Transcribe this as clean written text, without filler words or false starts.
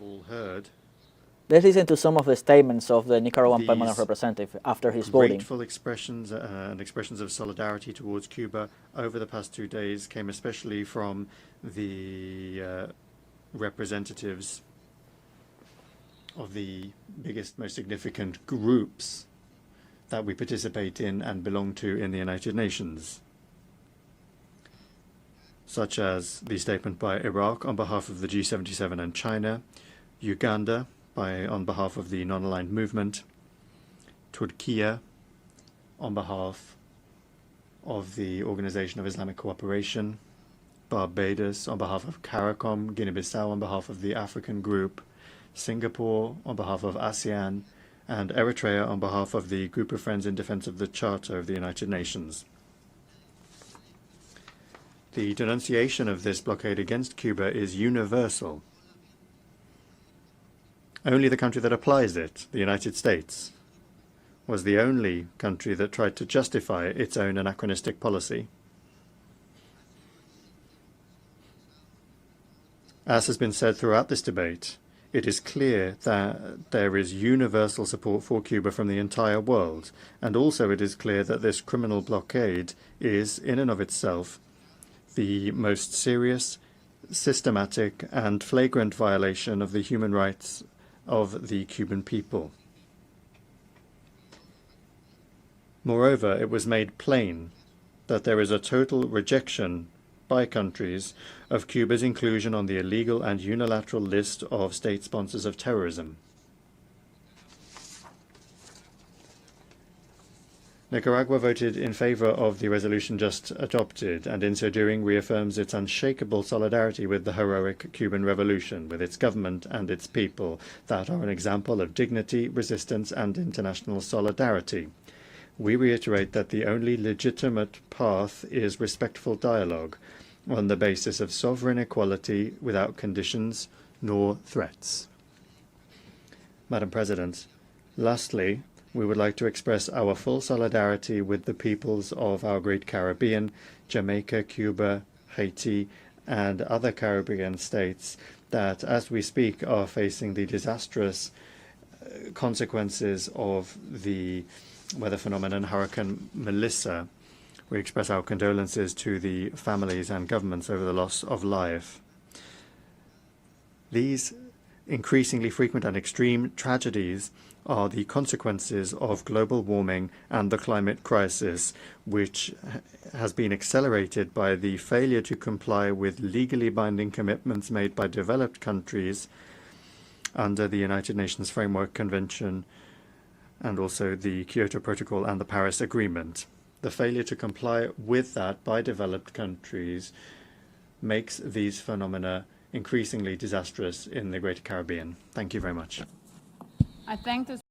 have all heard, let's listen to some of the statements of the Nicaraguan permanent these representative after his voting. grateful expressions and expressions of solidarity towards Cuba over the past 2 days came especially from the representatives of the biggest, most significant groups that we participate in and belong to in the United Nations, such as the statement by Iraq on behalf of the G77 and China, Uganda on behalf of the non-aligned movement, Turkey on behalf of the Organization of Islamic Cooperation, Barbados on behalf of CARICOM, Guinea-Bissau on behalf of the African Group, Singapore on behalf of ASEAN, and Eritrea on behalf of the Group of Friends in Defense of the Charter of the United Nations. The denunciation of this blockade against Cuba is universal. Only the country that applies it, the United States, was the only country that tried to justify its own anachronistic policy. As has been said throughout this debate, it is clear that there is universal support for Cuba from the entire world, and also it is clear that this criminal blockade is, in and of itself, the most serious, systematic, and flagrant violation of the human rights of the Cuban people. Moreover, it was made plain that there is a total rejection by countries of Cuba's inclusion on the illegal and unilateral list of state sponsors of terrorism. Nicaragua voted in favor of the resolution just adopted, and in so doing reaffirms its unshakable solidarity with the heroic Cuban Revolution, with its government and its people that are an example of dignity, resistance, and international solidarity. We reiterate that the only legitimate path is respectful dialogue on the basis of sovereign equality without conditions nor threats. Madam President, lastly, we would like to express our full solidarity with the peoples of our great Caribbean, Jamaica, Cuba, Haiti, and other Caribbean states that, as we speak, are facing the disastrous consequences of the weather phenomenon Hurricane Melissa. We express our condolences to the families and governments over the loss of life. These increasingly frequent and extreme tragedies are the consequences of global warming and the climate crisis, which has been accelerated by the failure to comply with legally binding commitments made by developed countries under the United Nations Framework Convention and also the Kyoto Protocol and the Paris Agreement. The failure to comply with that by developed countries makes these phenomena increasingly disastrous in the Greater Caribbean. Thank you very much. I thank the